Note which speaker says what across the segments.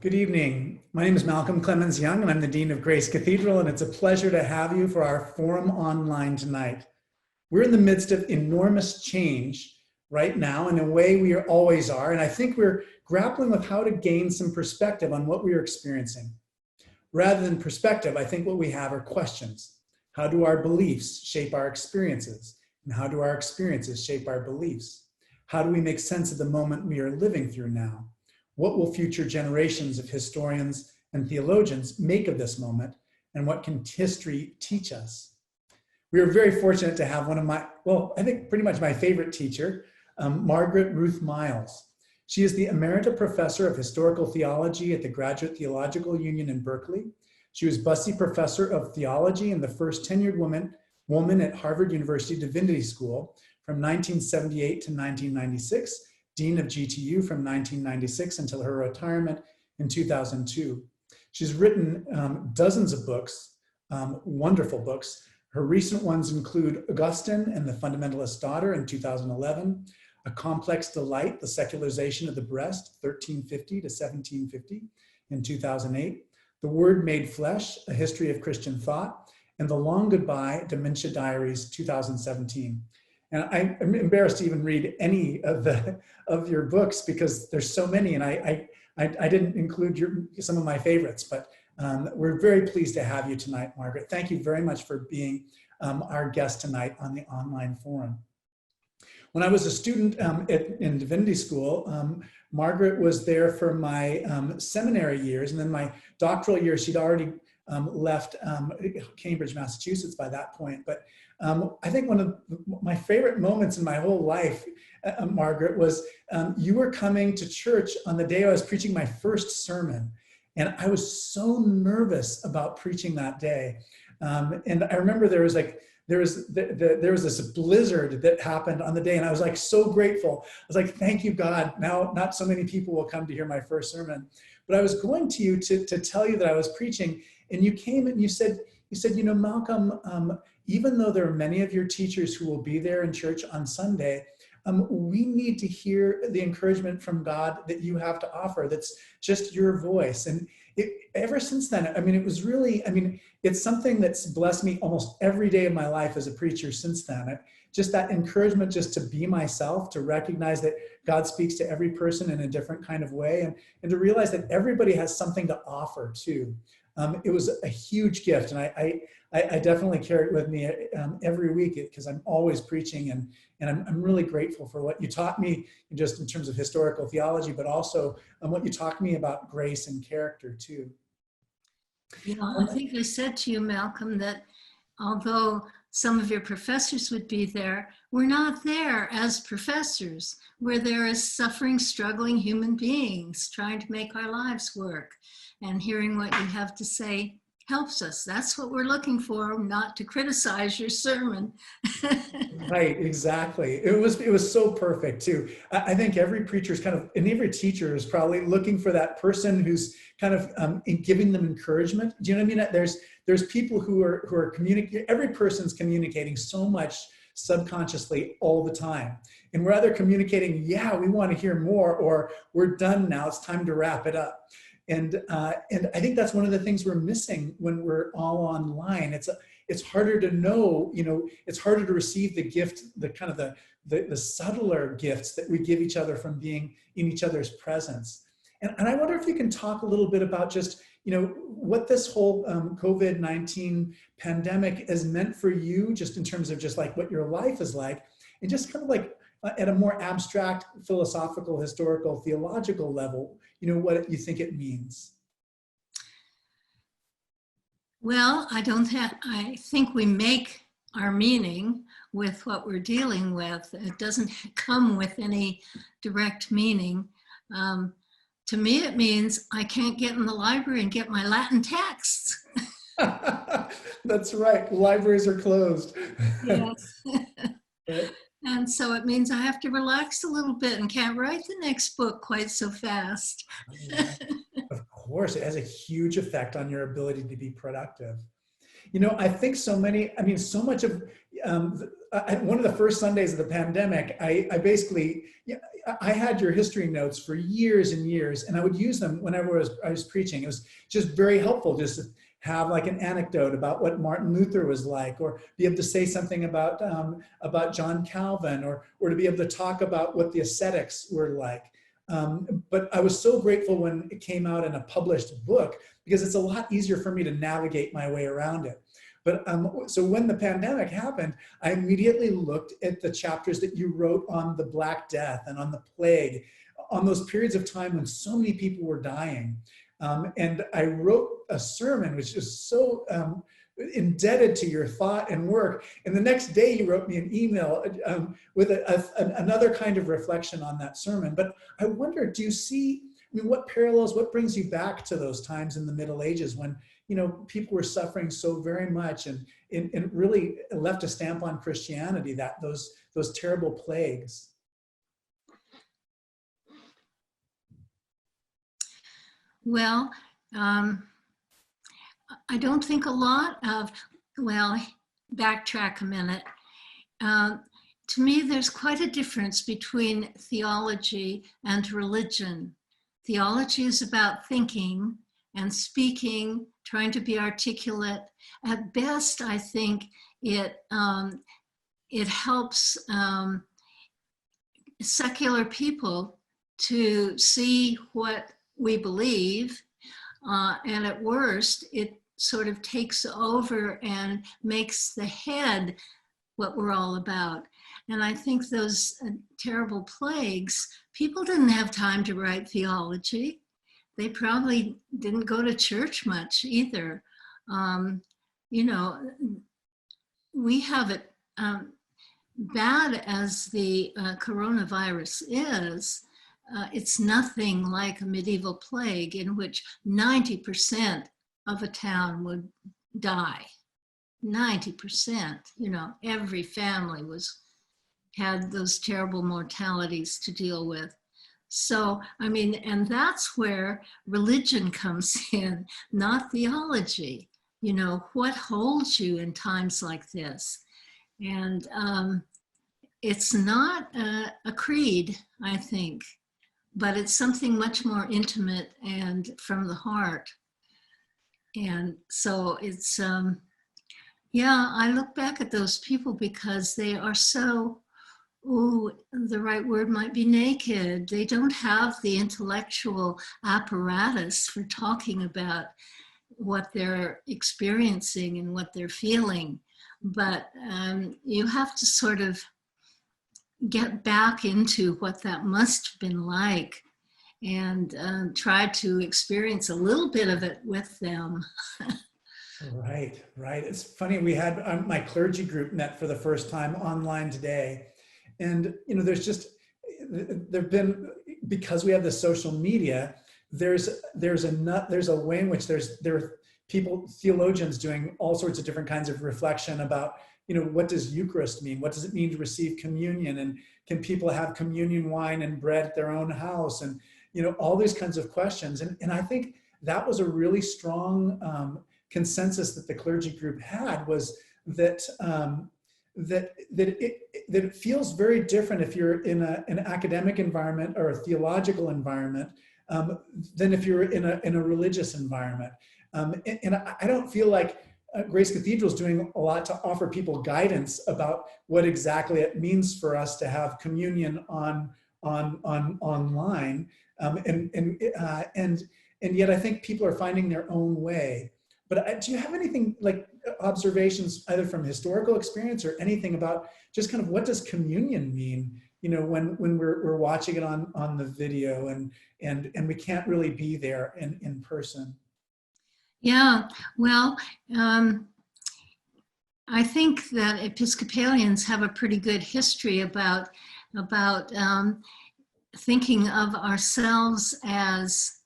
Speaker 1: Good evening. My name is Malcolm Clemens Young, and I'm the Dean of Grace Cathedral, and it's a pleasure to have you for our forum online tonight. We're in the midst of enormous change right now, in a way we always are, and I think we're grappling with how to gain some perspective on what we are experiencing. Rather than perspective, I think what we have are questions. How do our beliefs shape our experiences? And how do our experiences shape our beliefs? How do we make sense of the moment we are living through now? What will future generations of historians and theologians make of this moment, and what can history teach us? We are very fortunate to have one of my, I think pretty much my favorite teacher, Margaret Ruth Miles. She is the Emerita Professor of Historical Theology at the Graduate Theological Union in Berkeley. She was Bussey Professor of Theology and the first tenured woman at Harvard University Divinity School from 1978 to 1996, Dean of GTU from 1996 until her retirement in 2002. She's written dozens of books, wonderful books. Her recent ones include Augustine and the Fundamentalist Daughter in 2011, A Complex Delight, The Secularization of the Breast, 1350 to 1750 in 2008, The Word Made Flesh, A History of Christian Thought, and The Long Goodbye, Dementia Diaries, 2017. And I'm embarrassed to even read any of your books because there's so many, and I didn't include some of my favorites, but we're very pleased to have you tonight, Margaret. Thank you very much for being our guest tonight on the online forum. When I was a student in Divinity School, Margaret was there for my seminary years, and then my doctoral years, she'd already left Cambridge, Massachusetts by that point. But I think one of my favorite moments in my whole life, Margaret, was you were coming to church on the day I was preaching my first sermon. And I was so nervous about preaching that day. And I remember there was this blizzard that happened on the day, and I was like so grateful. I was like, thank you, God. Now not so many people will come to hear my first sermon. But I was going to you to tell you that I was preaching, and you came and you said, you know, Malcolm, even though there are many of your teachers who will be there in church on Sunday, we need to hear the encouragement from God that you have to offer. That's just your voice. And ever since then, I mean, it was really, it's something that's blessed me almost every day of my life as a preacher since then. Just that encouragement just to be myself, to recognize that God speaks to every person in a different kind of way, and to realize that everybody has something to offer too. It was a huge gift, and I definitely carry it with me every week because I'm always preaching, and I'm really grateful for what you taught me just in terms of historical theology, but also what you taught me about grace and character too.
Speaker 2: Yeah, I think I said to you, Malcolm, that although some of your professors would be there, we're not there as professors. We're there as suffering, struggling human beings trying to make our lives work. And hearing what you have to say helps us. That's what we're looking for, not to criticize your sermon.
Speaker 1: Right, exactly. It was so perfect too. I think every preacher is kind of, and every teacher is probably looking for that person who's kind of giving them encouragement. Do you know what I mean? There's people who are communicating. Every person's communicating so much subconsciously all the time, and we're either communicating, yeah, we want to hear more, or we're done now. It's time to wrap it up. And I think that's one of the things we're missing when we're all online. It's harder to know, it's harder to receive the gift, the subtler gifts that we give each other from being in each other's presence. And I wonder if you can talk a little bit about just, what this whole COVID-19 pandemic has meant for you, just in terms of just like what your life is like, and just kind of like at a more abstract, philosophical, historical, theological level, what you think it means.
Speaker 2: Well, I think we make our meaning with what we're dealing with. It doesn't come with any direct meaning. To me, it means I can't get in the library and get my Latin texts.
Speaker 1: That's right. Libraries are closed.
Speaker 2: Yes. And so it means I have to relax a little bit and can't write the next book quite so fast.
Speaker 1: Of course, it has a huge effect on your ability to be productive. I think so much of one of the first Sundays of the pandemic, I basically, yeah, I had your history notes for years and years, and I would use them whenever I was preaching. It was just very helpful just to have like an anecdote about what Martin Luther was like, or be able to say something about John Calvin, or to be able to talk about what the ascetics were like. But I was so grateful when it came out in a published book, because it's a lot easier for me to navigate my way around it. But so when the pandemic happened, I immediately looked at the chapters that you wrote on the Black Death and on the plague, on those periods of time when so many people were dying. And I wrote a sermon, which is so indebted to your thought and work. And the next day you wrote me an email with another kind of reflection on that sermon. But I wonder, do you see, I mean, what parallels, what brings you back to those times in the Middle Ages when, you know, people were suffering so very much, and really left a stamp on Christianity, that those terrible plagues?
Speaker 2: Well, I don't think a lot of, well, backtrack a minute. To me, there's quite a difference between theology and religion. Theology is about thinking and speaking, trying to be articulate. At best, I think it helps secular people to see what we believe, and at worst, it sort of takes over and makes the head what we're all about. And I think those terrible plagues, people didn't have time to write theology. They probably didn't go to church much either. You know, we have it bad as the coronavirus is. It's nothing like a medieval plague in which 90% of a town would die. 90%, you know, every family had those terrible mortalities to deal with. So, I mean, and that's where religion comes in, not theology. You know, what holds you in times like this? And it's not a creed, I think, but it's something much more intimate and from the heart. And so it's, yeah, I look back at those people because they are so, the right word might be naked. They don't have the intellectual apparatus for talking about what they're experiencing and what they're feeling. But you have to sort of get back into what that must have been like and try to experience a little bit of it with them.
Speaker 1: Right. It's funny, we had my clergy group met for the first time online today. And, you know, there've been, because we have the social media, there's a way in which there are people, theologians, doing all sorts of different kinds of reflection about, you know, what does Eucharist mean? What does it mean to receive communion? And can people have communion wine and bread at their own house? And, you know, all these kinds of questions. And I think that was a really strong consensus that the clergy group had, was that it feels very different if you're in an academic environment or a theological environment than if you're in a religious environment. And I don't feel like Grace Cathedral is doing a lot to offer people guidance about what exactly it means for us to have communion online, and yet I think people are finding their own way. But do you have anything like observations either from historical experience or anything about just kind of what does communion mean, you know, when we're watching it on the video and we can't really be there in person?
Speaker 2: Yeah, well, I think that Episcopalians have a pretty good history about thinking of ourselves as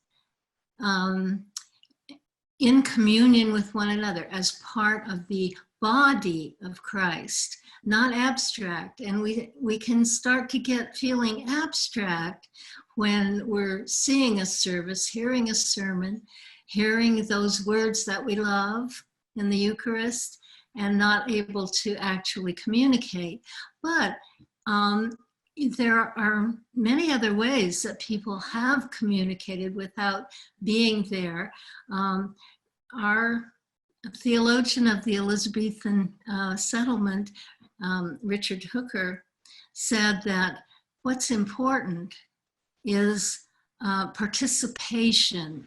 Speaker 2: in communion with one another, as part of the body of Christ, not abstract. And we can start to get feeling abstract when we're seeing a service, hearing a sermon, hearing those words that we love in the Eucharist, and not able to actually communicate. But there are many other ways that people have communicated without being there. Our theologian of the Elizabethan settlement, Richard Hooker, said that what's important is participation.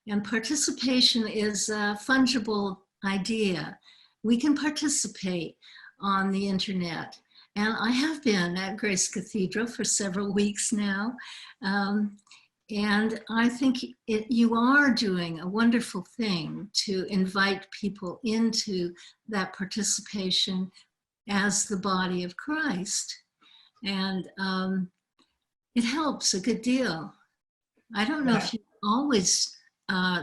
Speaker 2: And participation is a fungible idea. We can participate on the internet. And I have been at Grace Cathedral for several weeks now. And I think you are doing a wonderful thing to invite people into that participation as the body of Christ. And it helps a good deal. I don't know if you always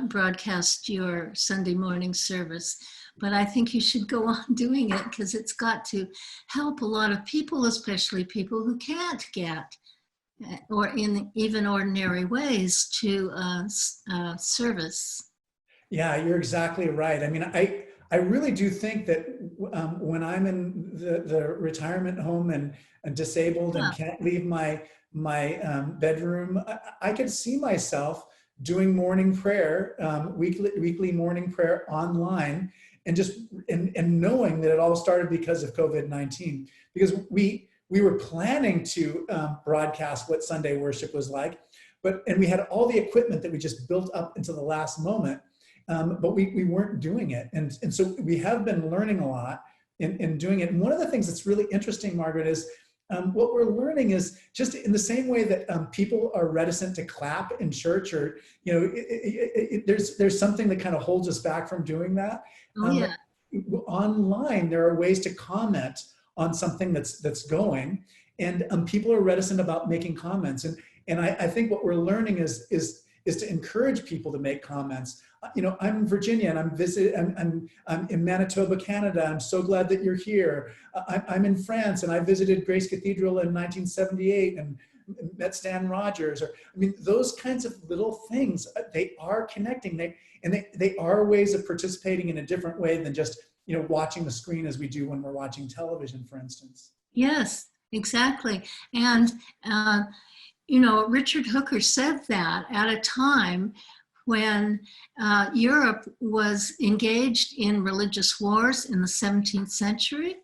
Speaker 2: broadcast your Sunday morning service, but I think you should go on doing it because it's got to help a lot of people, especially people who can't get, or in even ordinary ways, to service.
Speaker 1: Yeah, you're exactly right. I mean, I really do think that when I'm in the retirement home and disabled and can't leave my bedroom, I could see myself doing morning prayer, weekly morning prayer online, and just and knowing that it all started because of COVID-19, because we were planning to broadcast what Sunday worship was like, and we had all the equipment that we just built up until the last moment, but we weren't doing it, and so we have been learning a lot in doing it. And one of the things that's really interesting, Margaret, is what we're learning is just in the same way that people are reticent to clap in church, or there's something that kind of holds us back from doing that. Online, there are ways to comment on something that's going, and people are reticent about making comments. And I think what we're learning is to encourage people to make comments. I'm in Virginia and I'm in Manitoba, Canada. I'm so glad that you're here. I'm in France and I visited Grace Cathedral in 1978 and met Stan Rogers. Those kinds of little things, they are connecting. They are ways of participating in a different way than just watching the screen as we do when we're watching television, for instance.
Speaker 2: Yes, exactly. And Richard Hooker said that at a time when Europe was engaged in religious wars in the 17th century,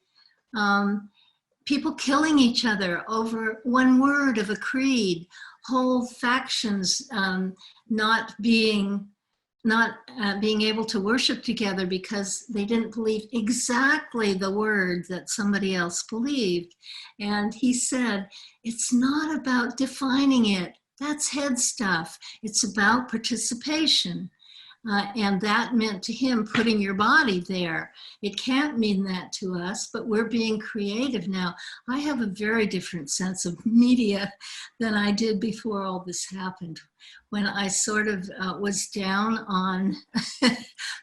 Speaker 2: people killing each other over one word of a creed, whole factions not being able to worship together because they didn't believe exactly the word that somebody else believed. And he said, it's not about defining it. That's head stuff. It's about participation. And that meant to him putting your body there. It can't mean that to us, but we're being creative now. I have a very different sense of media than I did before all this happened. When I sort of was down on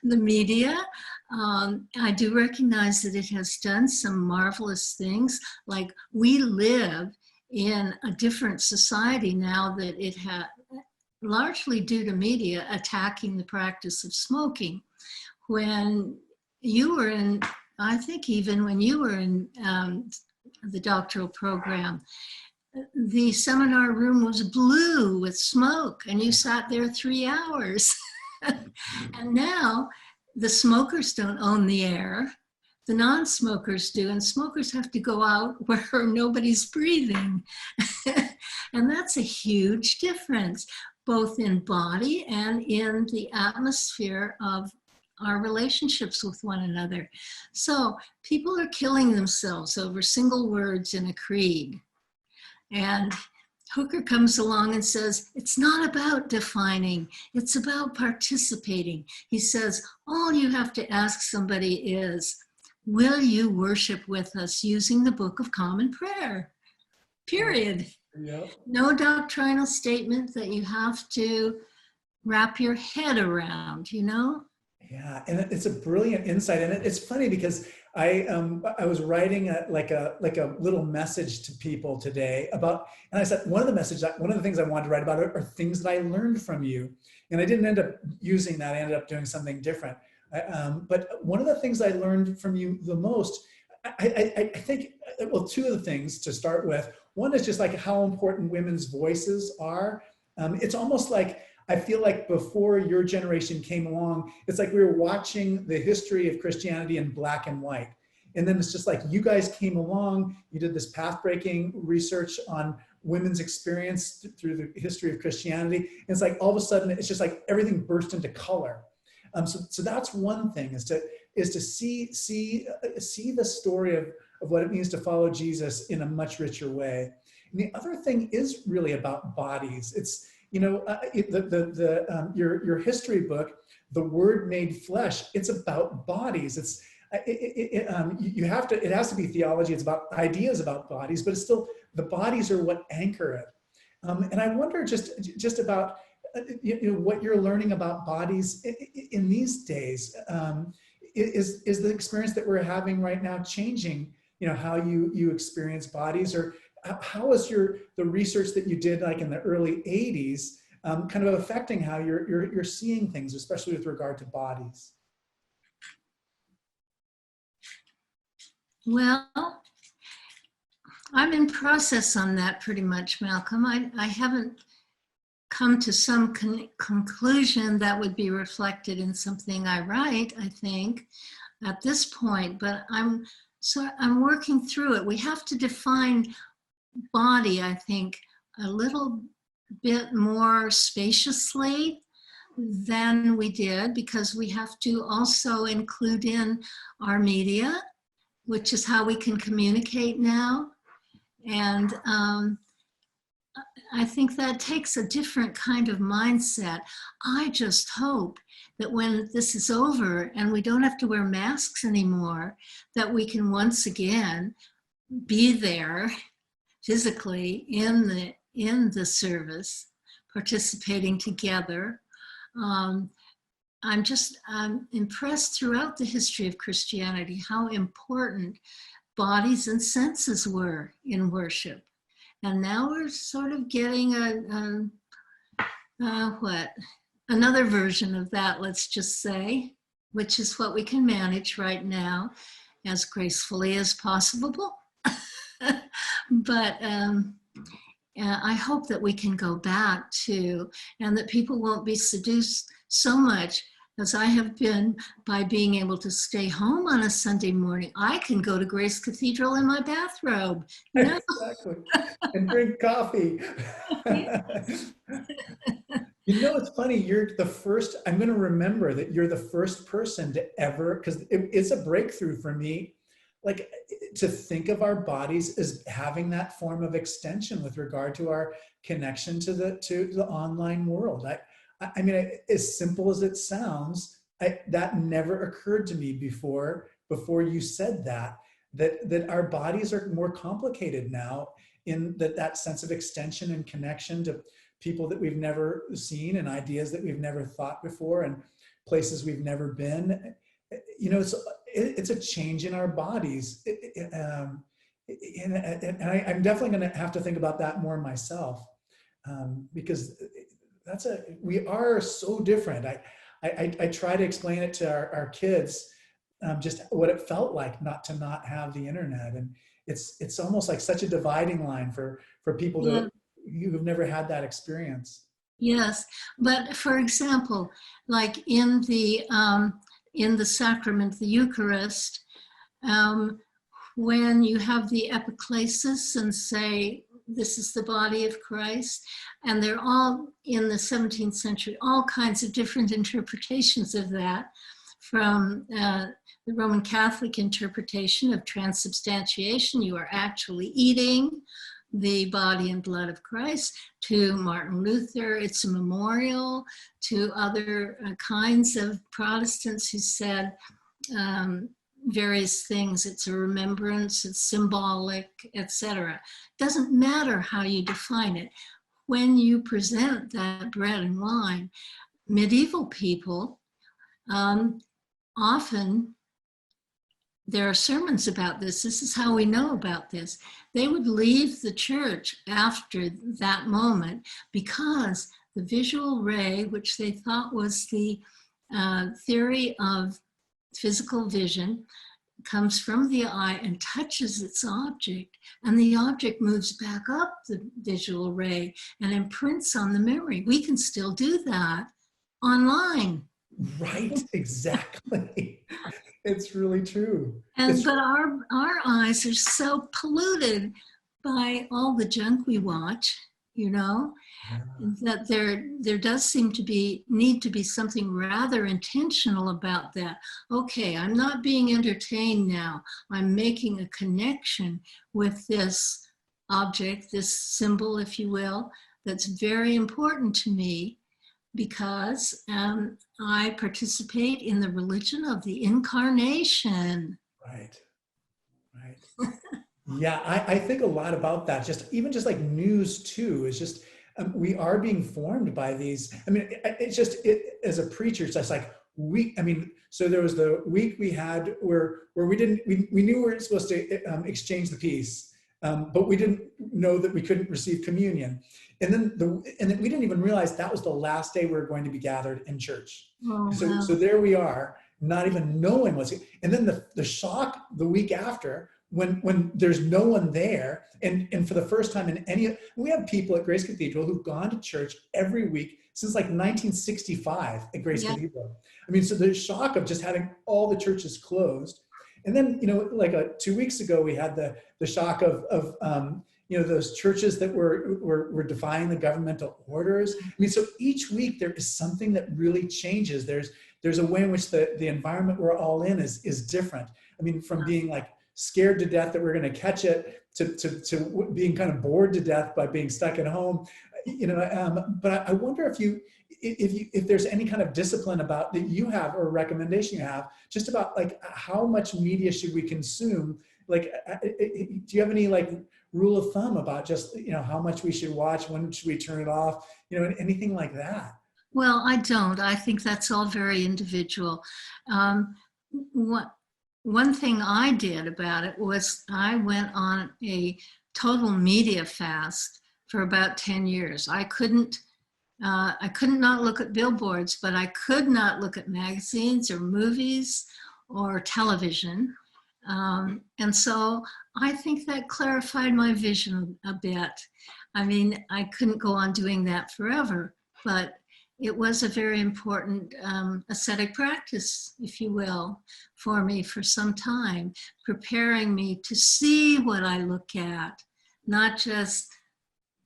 Speaker 2: the media, I do recognize that it has done some marvelous things. Like, we live in a different society now that it had, largely due to media attacking the practice of smoking. When you were in, I think even when you were in the doctoral program, the seminar room was blue with smoke and you sat there 3 hours. And now the smokers don't own the air. The non-smokers do, and smokers have to go out where nobody's breathing. And that's a huge difference, both in body and in the atmosphere of our relationships with one another. So people are killing themselves over single words in a creed. And Hooker comes along and says, it's not about defining, it's about participating. He says, all you have to ask somebody is, will you worship with us using the Book of Common Prayer? Period.
Speaker 1: Yep.
Speaker 2: No doctrinal statement that you have to wrap your head around,
Speaker 1: Yeah, and it's a brilliant insight. And it's funny because I was writing a little message to people today about, and I said, one of the things I wanted to write about are things that I learned from you. And I didn't end up using that. I ended up doing something different. But one of the things I learned from you the most, I think, well, two of the things to start with. One is just like how important women's voices are. It's almost like, I feel like before your generation came along, it's like we were watching the history of Christianity in black and white. And then it's just like you guys came along, you did this path-breaking research on women's experience through the history of Christianity. And it's like all of a sudden, it's just like everything burst into color. So that's one thing, is to see the story of what it means to follow Jesus in a much richer way. And the other thing is really about bodies. It's, your history book, The Word Made Flesh, it's about bodies. It's it has to be theology. It's about ideas about bodies, but it's still, the bodies are what anchor it. And I wonder just about what you're learning about bodies in these days. Is the experience that we're having right now changing, how you experience bodies, or how is the research that you did like in the early 80s kind of affecting how you're seeing things, especially with regard to bodies?
Speaker 2: Well, I'm in process on that pretty much, Malcolm. I haven't come to some conclusion that would be reflected in something I write, I think, at this point, but I'm working through it. We have to define body, I think, a little bit more spaciously than we did, because we have to also include in our media, which is how we can communicate now. And I think that takes a different kind of mindset. I just hope that when this is over and we don't have to wear masks anymore, that we can once again be there physically in the service, participating together. I'm impressed throughout the history of Christianity how important bodies and senses were in worship. And now we're sort of getting another version of that, let's just say, which is what we can manage right now as gracefully as possible. But I hope that we can go back to, and that people won't be seduced so much as I have been by being able to stay home on a Sunday morning. I can go to Grace Cathedral in my bathrobe. No.
Speaker 1: Exactly. And drink coffee. It's funny, you're the first, I'm going to remember that you're the first person to ever, because it's a breakthrough for me, like to think of our bodies as having that form of extension with regard to our connection to the online world. I mean, as simple as it sounds, that never occurred to me before you said that our bodies are more complicated now, in that sense of extension and connection to people that we've never seen, and ideas that we've never thought before, and places we've never been. It's a change in our bodies. And I'm definitely going to have to think about that more myself, because we are so different. I try to explain it to our kids, just what it felt like not to have the internet. And it's almost like such a dividing line for people who've never had that experience.
Speaker 2: Yes, but for example, like in the sacrament, the Eucharist, when you have the epiclesis and say, this is the body of Christ, and they're all in the 17th century, all kinds of different interpretations of that, from the Roman Catholic interpretation of transubstantiation, you are actually eating the body and blood of Christ, to Martin Luther, it's a memorial, to other kinds of Protestants who said various things, it's a remembrance, it's symbolic, etc. Doesn't matter how you define it. When you present that bread and wine, medieval people, often there are sermons about this. This is how we know about this. They would leave the church after that moment because the visual ray, which they thought was the theory of physical vision comes from the eye and touches its object, and the object moves back up the visual ray and imprints on the memory. We can still do that online.
Speaker 1: Right, exactly. It's really true.
Speaker 2: But our eyes are so polluted by all the junk we watch, that there does seem to need to be something rather intentional about that. Okay, I'm not being entertained now. I'm making a connection with this object, this symbol, if you will, that's very important to me, because I participate in the religion of the incarnation.
Speaker 1: Right. Yeah, I think a lot about that. Even just like news too, is just, we are being formed by these. I mean, as a preacher, it's just like so there was the week we had where we knew we were supposed to exchange the peace, but we didn't know that we couldn't receive communion. And then we didn't even realize that was the last day we were going to be gathered in church.
Speaker 2: Oh,
Speaker 1: so,
Speaker 2: wow.
Speaker 1: so there we are, not even knowing and then the shock the week after, when there's no one there, and for the first time we have people at Grace Cathedral who've gone to church every week since like 1965 at Grace Cathedral. I mean, so the shock of just having all the churches closed. And then, 2 weeks ago, we had the shock of those churches that were defying the governmental orders. I mean, so each week there is something that really changes. There's a way in which the environment we're all in is different. I mean, from being like scared to death that we're going to catch it to being kind of bored to death by being stuck at home. But I wonder if there's any kind of discipline about that you have, or recommendation you have, just about like how much media should we consume? Like, do you have any like rule of thumb about just, how much we should watch, when should we turn it off, anything like that?
Speaker 2: Well, I don't. I think that's all very individual. One thing I did about it was I went on a total media fast for about 10 years. I couldn't not look at billboards, but I could not look at magazines or movies or television. And so I think that clarified my vision a bit. I mean, I couldn't go on doing that forever, but it was a very important ascetic practice, if you will, for me for some time, preparing me to see what I look at, not just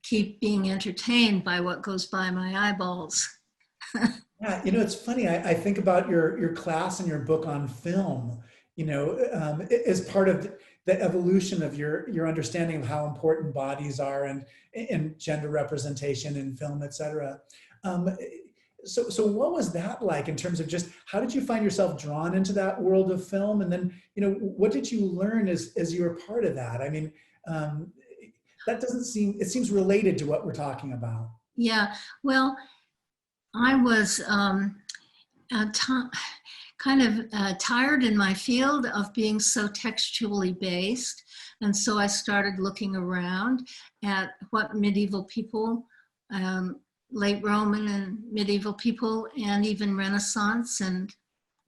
Speaker 2: keep being entertained by what goes by my eyeballs.
Speaker 1: Yeah, it's funny. I think about your class and your book on film, as part of the evolution of your understanding of how important bodies are and gender representation in film, et cetera. So what was that like in terms of just how did you find yourself drawn into that world of film? And then, what did you learn as you were part of that? I mean, that it seems related to what we're talking about.
Speaker 2: Yeah, well, I was kind of tired in my field of being so textually based. And so I started looking around at what medieval people, late Roman and medieval people, and even Renaissance and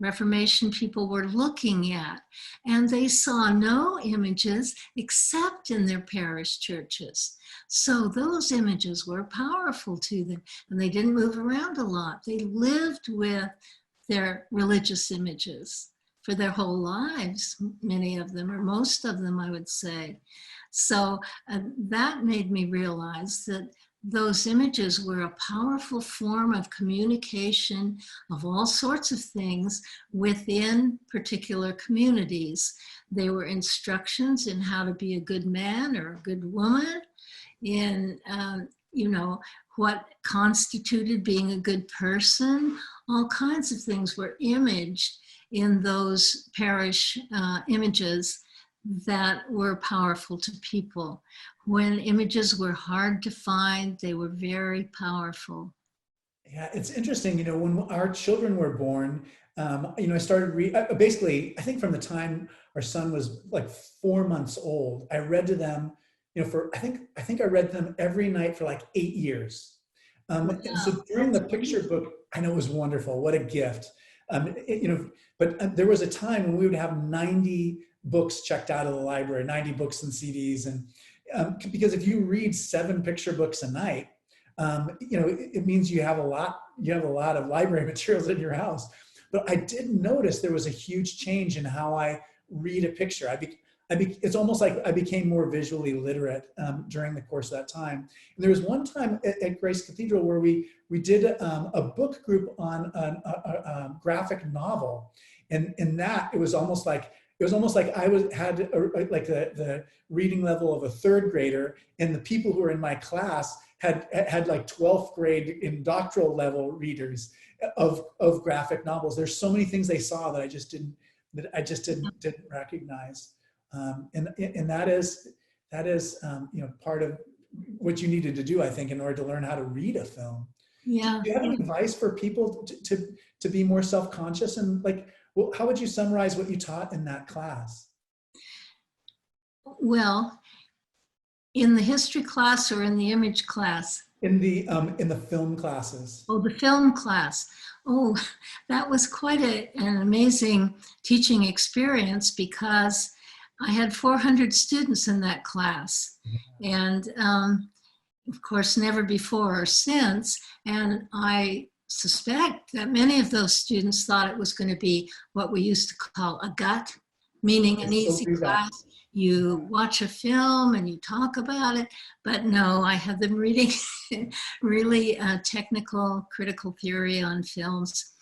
Speaker 2: Reformation people were looking at. And they saw no images except in their parish churches. So those images were powerful to them, and they didn't move around a lot. They lived with their religious images for their whole lives, many of them, or most of them, I would say. So that made me realize that those images were a powerful form of communication of all sorts of things within particular communities. They were instructions in how to be a good man or a good woman, in what constituted being a good person. All kinds of things were imaged in those parish images that were powerful to people. When images were hard to find, they were very powerful.
Speaker 1: Yeah, it's interesting, when our children were born, I started basically, I think from the time our son was like 4 months old, I read to them, I think I read them every night for like 8 years. And so during the picture book, I know it was wonderful. What a gift. But there was a time when we would have 90 books checked out of the library, 90 books and CDs. And because if you read 7 picture books a night, it means you have a lot of library materials in your house. But I did notice there was a huge change in how I read a picture. It's almost like I became more visually literate during the course of that time. And there was one time at Grace Cathedral where we did a book group on a graphic novel, and in that it was almost like I had the reading level of a 3rd grader, and the people who were in my class had like 12th grade in doctoral level readers of graphic novels. There's so many things they saw that I just didn't recognize. And that is part of what you needed to do, I think, in order to learn how to read a film.
Speaker 2: Yeah.
Speaker 1: Do you have any advice for people to be more self-conscious? And how would you summarize what you taught in that class?
Speaker 2: Well, in the history class or in the image class?
Speaker 1: In the film classes.
Speaker 2: Oh, the film class. Oh, that was quite an amazing teaching experience, because I had 400 students in that class. And of course, never before or since. And I suspect that many of those students thought it was going to be what we used to call a gut, meaning an easy class. You watch a film and you talk about it, but no, I had them reading really technical, critical theory on films.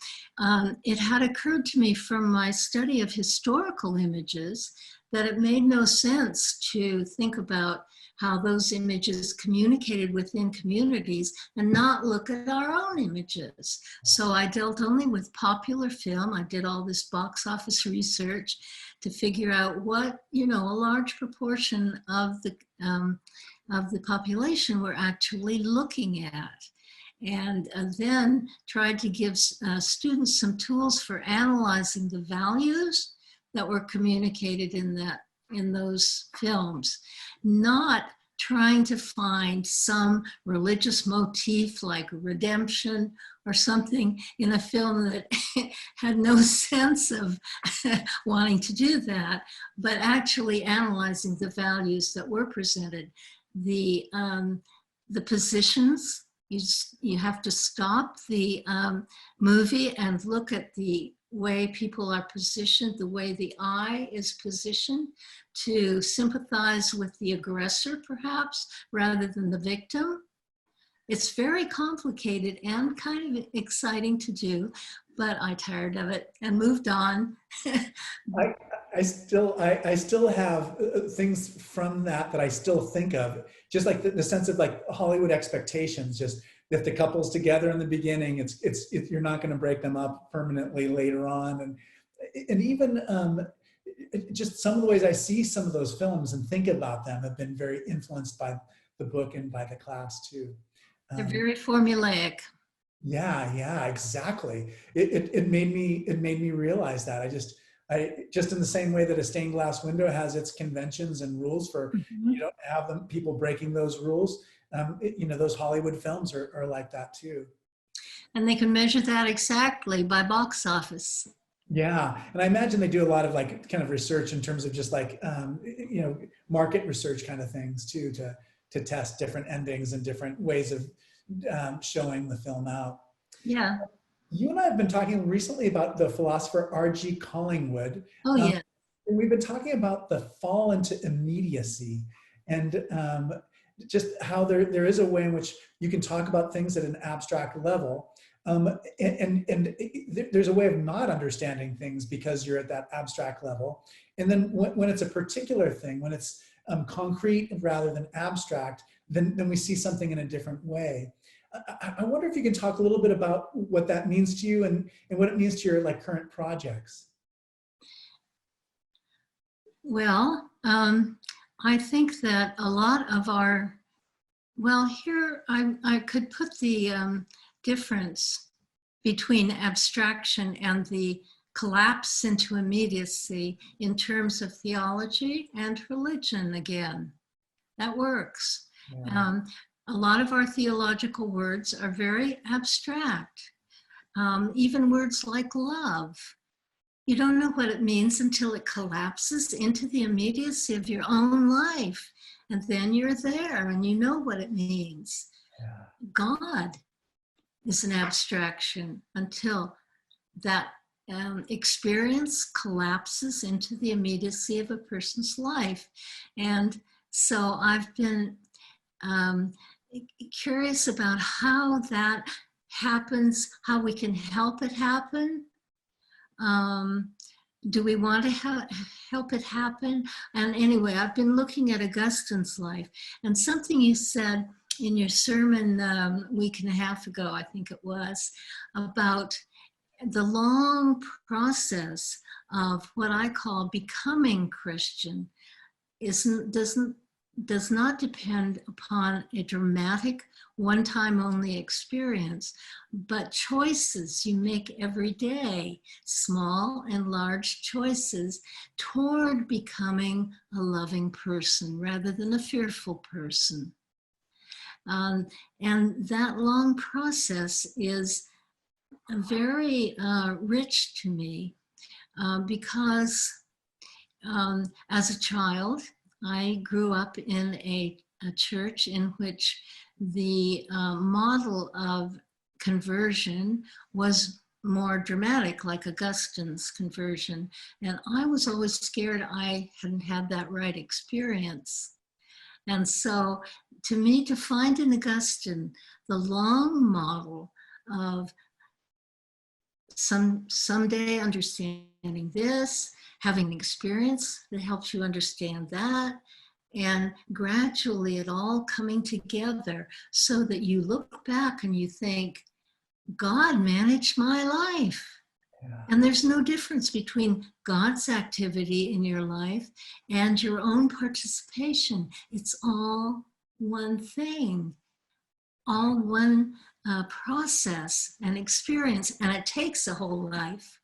Speaker 2: It had occurred to me from my study of historical images that it made no sense to think about how those images communicated within communities and not look at our own images. So I dealt only with popular film. I did all this box office research to figure out what, a large proportion of the population were actually looking at. And then tried to give students some tools for analyzing the values that were communicated in those films, not trying to find some religious motif like redemption or something in a film that had no sense of wanting to do that, but actually analyzing the values that were presented. The positions, you have to stop the movie and look at the way people are positioned, the way the eye is positioned, to sympathize with the aggressor perhaps rather than the victim. It's very complicated and kind of exciting to do, but I tired of it and moved on.
Speaker 1: I still have things from that I still think of, just like the sense of like Hollywood expectations. Just if the couple's together in the beginning, you're not going to break them up permanently later on, and even just some of the ways I see some of those films and think about them have been very influenced by the book and by the class too.
Speaker 2: They're very formulaic.
Speaker 1: Yeah, exactly. It made me realize that. I just in the same way that a stained glass window has its conventions and rules for, you don't have people breaking those rules. Those Hollywood films are like that too.
Speaker 2: And they can measure that exactly by box office.
Speaker 1: Yeah, and I imagine they do a lot of kind of research in terms of just market research kind of things too, to test different endings and different ways of showing the film out.
Speaker 2: Yeah.
Speaker 1: You and I have been talking recently about the philosopher R.G. Collingwood.
Speaker 2: Oh, yeah.
Speaker 1: And we've been talking about the fall into immediacy, and just how there is a way in which you can talk about things at an abstract level. And there's a way of not understanding things because you're at that abstract level. And then when it's a particular thing, when it's concrete rather than abstract, then we see something in a different way. I wonder if you can talk a little bit about what that means to you and what it means to your current projects.
Speaker 2: Well, I think that a lot of here I could put the difference between abstraction and the collapse into immediacy in terms of theology and religion again. That works. Yeah. A lot of our theological words are very abstract. even words like love. You don't know what it means until it collapses into the immediacy of your own life. And then you're there and you know what it means.
Speaker 1: Yeah.
Speaker 2: God is an abstraction until that experience collapses into the immediacy of a person's life. And so I've been curious about how that happens, how we can help it happen. Do we want to help it happen? And anyway, I've been looking at Augustine's life, and something you said in your sermon a week and a half ago, I think it was, about the long process of what I call becoming Christian does not depend upon a dramatic one-time only experience, but choices you make every day, small and large choices toward becoming a loving person rather than a fearful person. And that long process is very rich to me because as a child, I grew up in a church in which the model of conversion was more dramatic, like Augustine's conversion. And I was always scared I hadn't had that right experience. And so to me, to find in Augustine the long model of someday understanding this, having an experience that helps you understand that, and gradually it all coming together so that you look back and you think, God managed my life. Yeah. And there's no difference between God's activity in your life and your own participation. It's all one thing, all one process and experience, and it takes a whole life.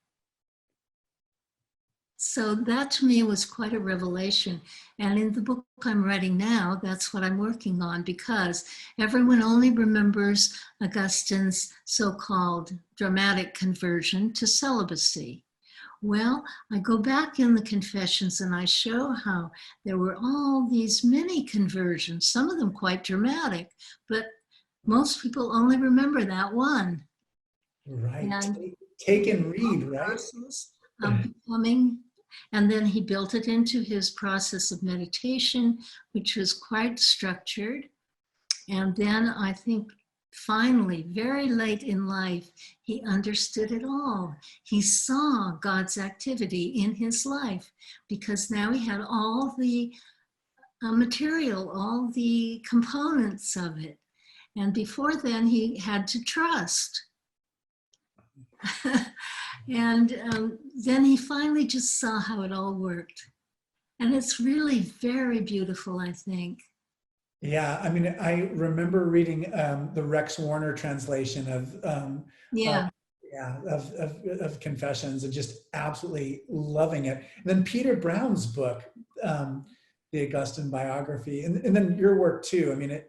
Speaker 2: So that to me was quite a revelation. And in the book I'm writing now, that's what I'm working on, because everyone only remembers Augustine's so-called dramatic conversion to celibacy. Well, I go back in the Confessions and I show how there were all these many conversions, some of them quite dramatic, but most people only remember that one.
Speaker 1: Right. And take and read, right?
Speaker 2: Of becoming. And then he built it into his process of meditation, which was quite structured. And then I think finally, very late in life, he understood it all. He saw God's activity in his life because now he had all the material, all the components of it. And before then, he had to trust. And then he finally just saw how it all worked. And it's really very beautiful, I think.
Speaker 1: Yeah, I mean, I remember reading the Rex Warner translation of of Confessions and just absolutely loving it. And then Peter Brown's book, the Augustine biography, and then your work too. I mean,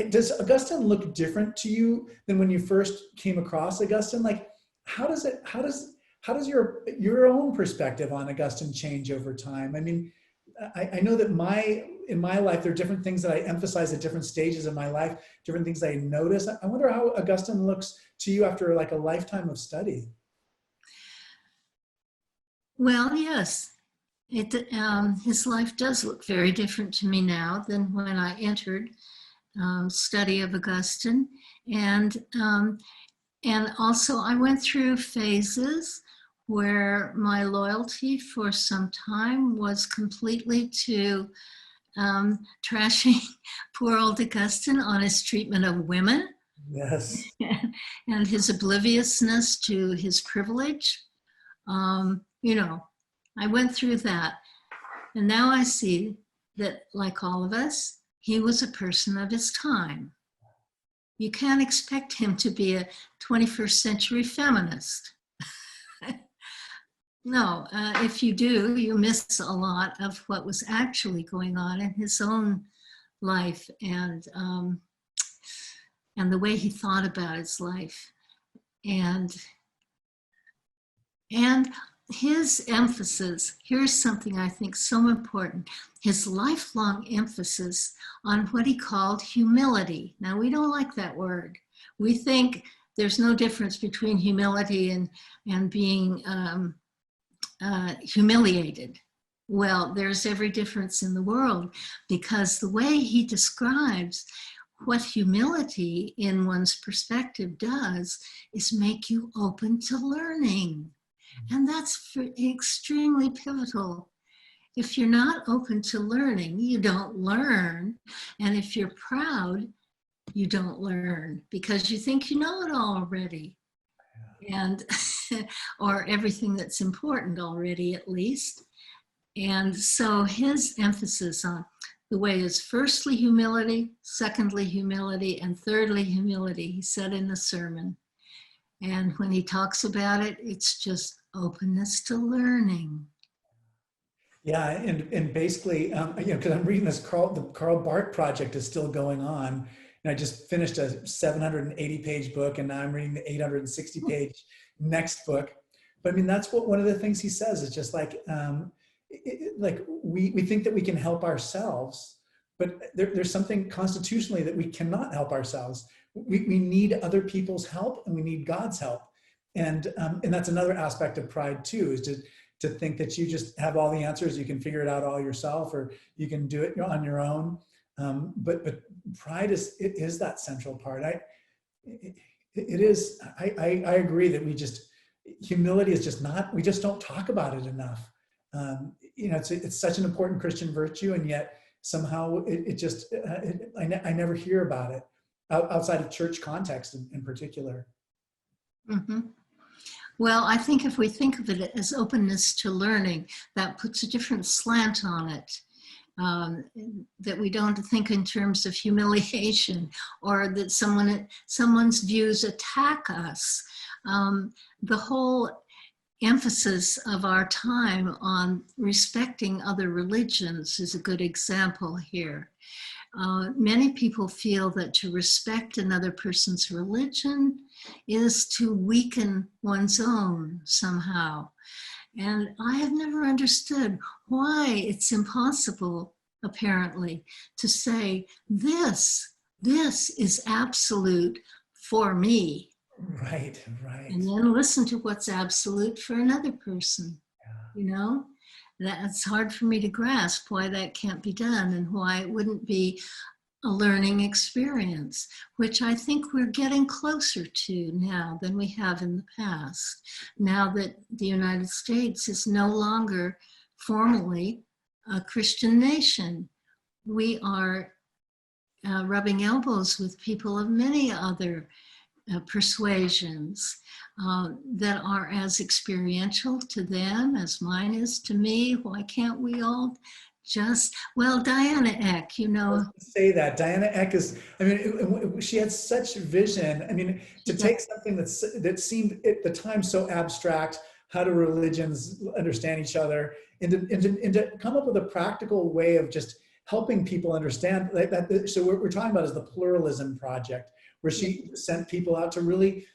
Speaker 1: does Augustine look different to you than when you first came across Augustine? Like, how does your own perspective on Augustine change over time? I mean, I know that in my life, there are different things that I emphasize at different stages of my life, different things I notice. I wonder how Augustine looks to you after like a lifetime of study.
Speaker 2: Well, yes, his life does look very different to me now than when I entered study of Augustine. And also I went through phases where my loyalty for some time was completely to trashing poor old Augustine on his treatment of women.
Speaker 1: Yes.
Speaker 2: And his obliviousness to his privilege. You know, I went through that. And now I see that, like all of us, he was a person of his time. You can't expect him to be a 21st century feminist. No, if you do, you miss a lot of what was actually going on in his own life and the way he thought about his life. And And his emphasis, here's something I think so important, his lifelong emphasis on what he called humility. Now, we don't like that word. We think there's no difference between humility and being humiliated. Well, there's every difference in the world, because the way he describes what humility in one's perspective does is make you open to learning. And that's extremely pivotal. If you're not open to learning, you don't learn. And if you're proud, you don't learn because you think you know it all already. And or everything that's important already, at least. And so his emphasis on the way is firstly humility, secondly humility, and thirdly humility, he said in the sermon. And when he talks about it, it's just openness to learning.
Speaker 1: Yeah, and basically, because I'm reading this, the Karl Barth project is still going on. And I just finished a 780-page book, and now I'm reading the 860-page next book. But I mean, that's what one of the things he says is just like, we think that we can help ourselves, but there's something constitutionally that we cannot help ourselves. We need other people's help, and we need God's help. And that's another aspect of pride too, is to think that you just have all the answers, you can figure it out all yourself, or you can do it on your own. But pride is that central part. I agree that humility is just not, we just don't talk about it enough. It's such an important Christian virtue, and yet somehow I never hear about it outside of church context in particular.
Speaker 2: Mm-hmm. Well, I think if we think of it as openness to learning, that puts a different slant on it. That we don't think in terms of humiliation, or that someone's views attack us. The whole emphasis of our time on respecting other religions is a good example here. Many people feel that to respect another person's religion is to weaken one's own somehow. And I have never understood why it's impossible, apparently, to say this is absolute for me.
Speaker 1: Right.
Speaker 2: And then listen to what's absolute for another person. Yeah. That's hard for me to grasp why that can't be done, and why it wouldn't be a learning experience, which I think we're getting closer to now than we have in the past. Now that the United States is no longer formally a Christian nation, we are rubbing elbows with people of many other persuasions that are as experiential to them as mine is to me. Why can't we all Diana Eck,
Speaker 1: say that Diana Eck is, she had such vision. To take something that seemed at the time so abstract, how do religions understand each other, and to come up with a practical way of just helping people understand that. So what we're talking about is the Pluralism Project, where she sent people out to really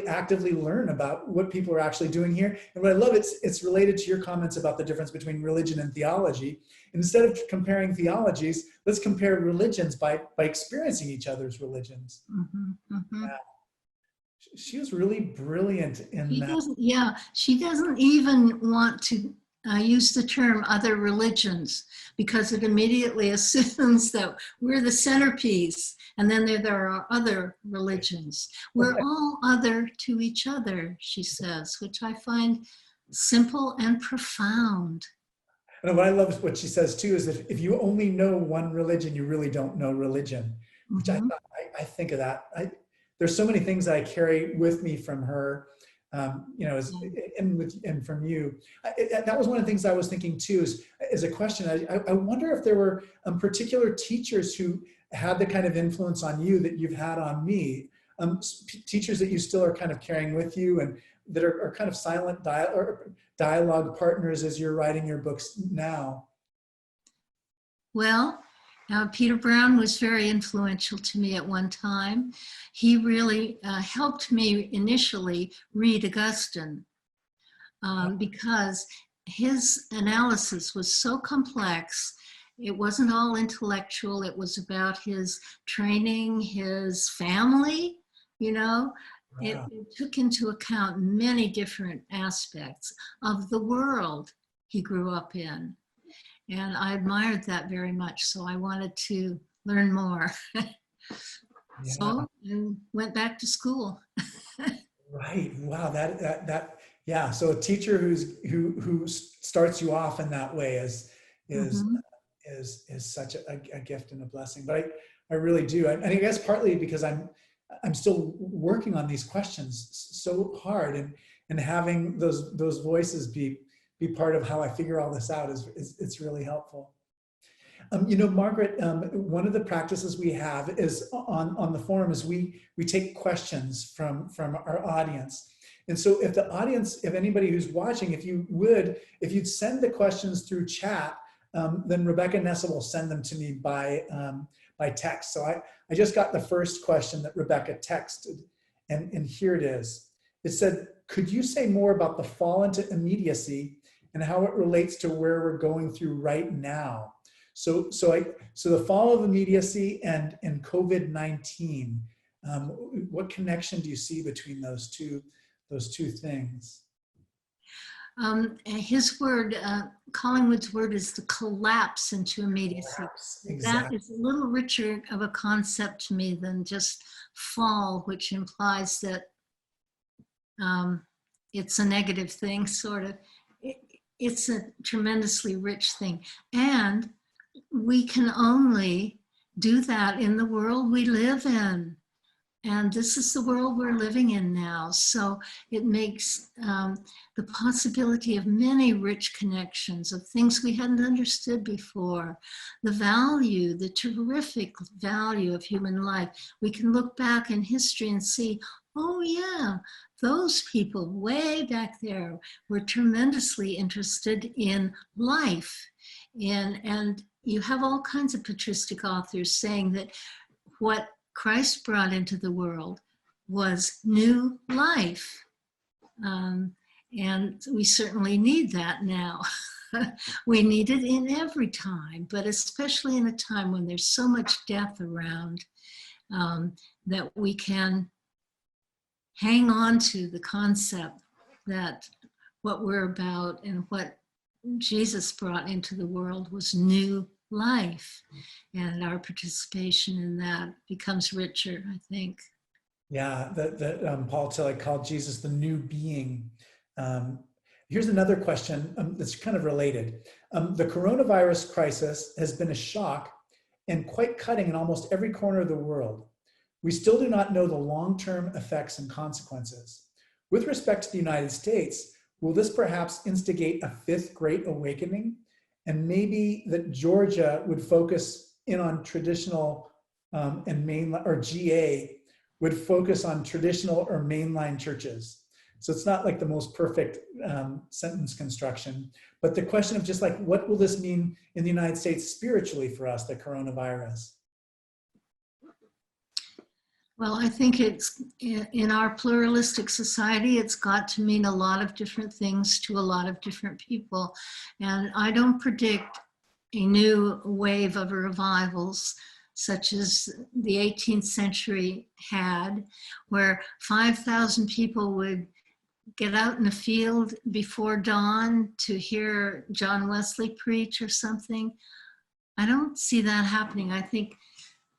Speaker 1: actively learn about what people are actually doing here. And what I love, it's related to your comments about the difference between religion and theology. Instead of comparing theologies, let's compare religions by experiencing each other's religions.
Speaker 2: Mm-hmm, mm-hmm.
Speaker 1: Yeah. She was really brilliant in that.
Speaker 2: She doesn't even want to use the term other religions, because it immediately assumes that we're the centerpiece, and then there are other religions. We're all other to each other, she says, which I find simple and profound.
Speaker 1: And what I love what she says too is that if you only know one religion, you really don't know religion. Which
Speaker 2: Mm-hmm.
Speaker 1: I think of that. There's so many things that I carry with me from her. And from you. That was one of the things I was thinking too, is a question. I wonder if there were particular teachers who had the kind of influence on you that you've had on me, teachers that you still are kind of carrying with you, and that are kind of silent dialogue partners as you're writing your books now.
Speaker 2: Well, Peter Brown was very influential to me at one time. He really helped me initially read Augustine because his analysis was so complex. It wasn't all intellectual. It was about his training, his family, you know.
Speaker 1: Wow.
Speaker 2: It took into account many different aspects of the world he grew up in. And I admired that very much. So I wanted to learn more. So I went back to school.
Speaker 1: Right. Wow. Yeah. So a teacher who starts you off in that way is such a gift and a blessing. But I really do. And I guess partly because I'm still working on these questions so hard, and having those voices be part of how I figure all this out it's really helpful. You know, Margaret, one of the practices we have is on the forum is we take questions from our audience. And so if anybody who's watching, if you'd send the questions through chat, then Rebecca Nessa will send them to me by text. So I just got the first question that Rebecca texted, and here it is. It said, could you say more about the fall into immediacy and how it relates to where we're going through right now? So the fall of immediacy and COVID-19, what connection do you see between those two things?
Speaker 2: His word, Collingwood's word, is to collapse into immediacy. Exactly. That is a little richer of a concept to me than just fall, which implies that it's a negative thing, sort of. It's a tremendously rich thing. And we can only do that in the world we live in. And this is the world we're living in now. So it makes the possibility of many rich connections, of things we hadn't understood before, the value, the terrific value of human life. We can look back in history and see, oh yeah, those people way back there were tremendously interested in life. And you have all kinds of patristic authors saying that what Christ brought into the world was new life. And we certainly need that now. We need it in every time, but especially in a time when there's so much death around, that we can hang on to the concept that what we're about and what Jesus brought into the world was new life, and our participation in that becomes richer, I think.
Speaker 1: Yeah, that Paul Tillich called Jesus the new being. Here's another question that's kind of related. The coronavirus crisis has been a shock and quite cutting in almost every corner of the world. We still do not know the long-term effects and consequences. With respect to the United States, will this perhaps instigate a fifth great awakening? And maybe that Georgia would focus in on traditional and mainline, or GA would focus on traditional or mainline churches. So it's not like the most perfect sentence construction, but the question of just like, what will this mean in the United States spiritually for us, the coronavirus?
Speaker 2: Well, I think it's in our pluralistic society, it's got to mean a lot of different things to a lot of different people. And I don't predict a new wave of revivals such as the 18th century had, where 5,000 people would get out in a field before dawn to hear John Wesley preach or something. I don't see that happening. I think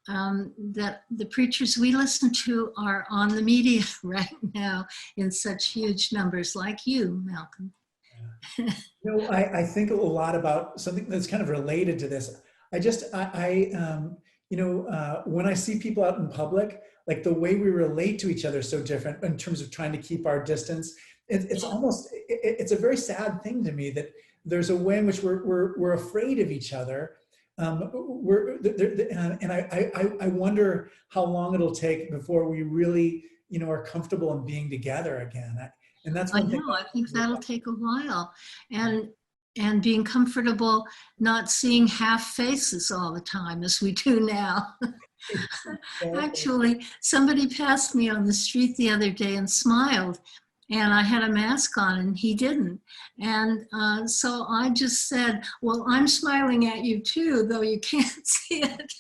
Speaker 2: that the preachers we listen to are on the media right now in such huge numbers, like you, Malcolm.
Speaker 1: Yeah. You know, I think a lot about something that's kind of related to this. You know, when I see people out in public, like the way we relate to each other is so different in terms of trying to keep our distance. It's almost, it's a very sad thing to me that there's a way in which we're afraid of each other. And I wonder how long it'll take before we really, you know, are comfortable in being together again. And that's one thing.
Speaker 2: I think that'll take a while. And and being comfortable not seeing half faces all the time as we do now. Actually, somebody passed me on the street the other day and smiled, and I had a mask on and he didn't. And so I just said, well, I'm smiling at you too, though you can't see it.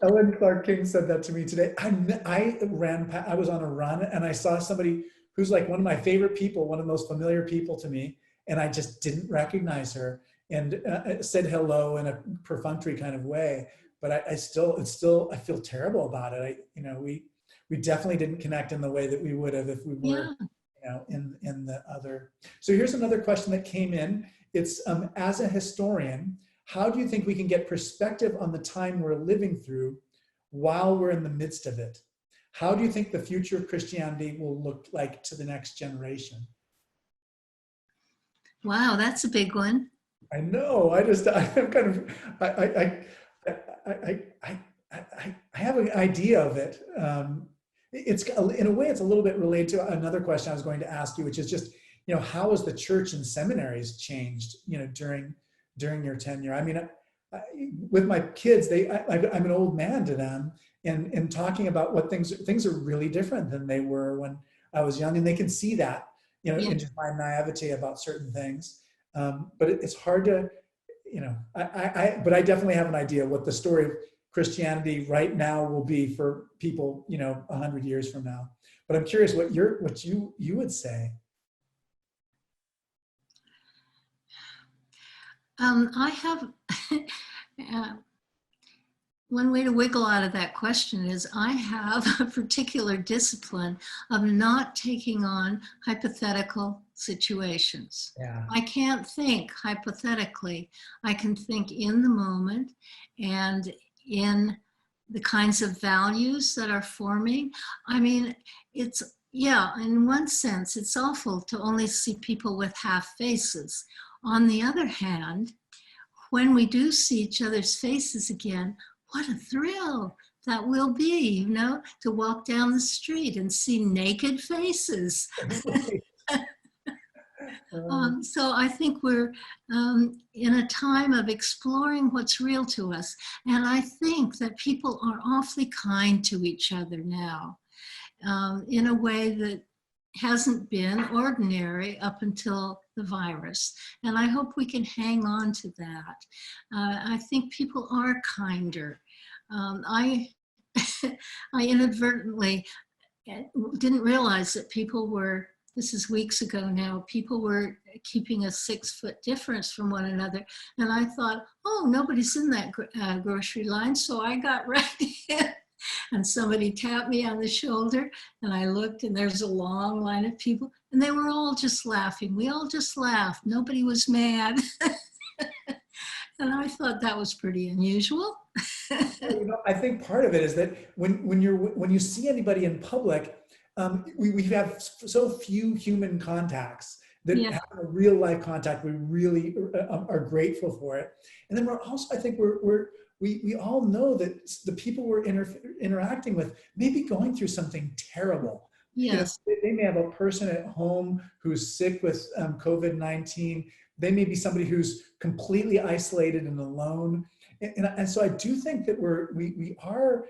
Speaker 1: Ellen Clark King said that to me today. I was on a run and I saw somebody who's like one of my favorite people, one of the most familiar people to me, and I just didn't recognize her, and said hello in a perfunctory kind of way. But I feel terrible about it. We definitely didn't connect in the way that we would have if we were, in the other. So here's another question that came in. It's as a historian, how do you think we can get perspective on the time we're living through while we're in the midst of it? How do you think the future of Christianity will look like to the next generation?
Speaker 2: Wow, that's a big one.
Speaker 1: I know. I have an idea of it. It's in a way, it's a little bit related to another question I was going to ask you, which is just, how has the church and seminaries changed, during your tenure? I mean, with my kids, I'm an old man to them, and talking about what things are really different than they were when I was young, and they can see that, in just my naivety about certain things. But it's hard to, but I definitely have an idea what the story of Christianity right now will be for people, 100 years from now. But I'm curious what you would say.
Speaker 2: I have one way to wiggle out of that question is I have a particular discipline of not taking on hypothetical situations.
Speaker 1: Yeah.
Speaker 2: I can't think hypothetically. I can think in the moment and in the kinds of values that are forming. I mean, in one sense, it's awful to only see people with half faces. On the other hand, when we do see each other's faces again, what a thrill that will be, to walk down the street and see naked faces. So I think we're in a time of exploring what's real to us. And I think that people are awfully kind to each other now in a way that hasn't been ordinary up until the virus. And I hope we can hang on to that. I think people are kinder. I inadvertently didn't realize that people were, this is weeks ago now, people were keeping a 6-foot difference from one another. And I thought, oh, nobody's in that grocery line. So I got right in. And somebody tapped me on the shoulder, and I looked, and there's a long line of people, and they were all just laughing. We all just laughed. Nobody was mad. And I thought that was pretty unusual.
Speaker 1: I think part of it is that when you see anybody in public, we have so few human contacts that have a real life contact. We really are grateful for it. And then we're also, I think we all know that the people we're interacting with may be going through something terrible.
Speaker 2: Yes.
Speaker 1: They may have a person at home who's sick with COVID-19. They may be somebody who's completely isolated and alone. And so I do think that we are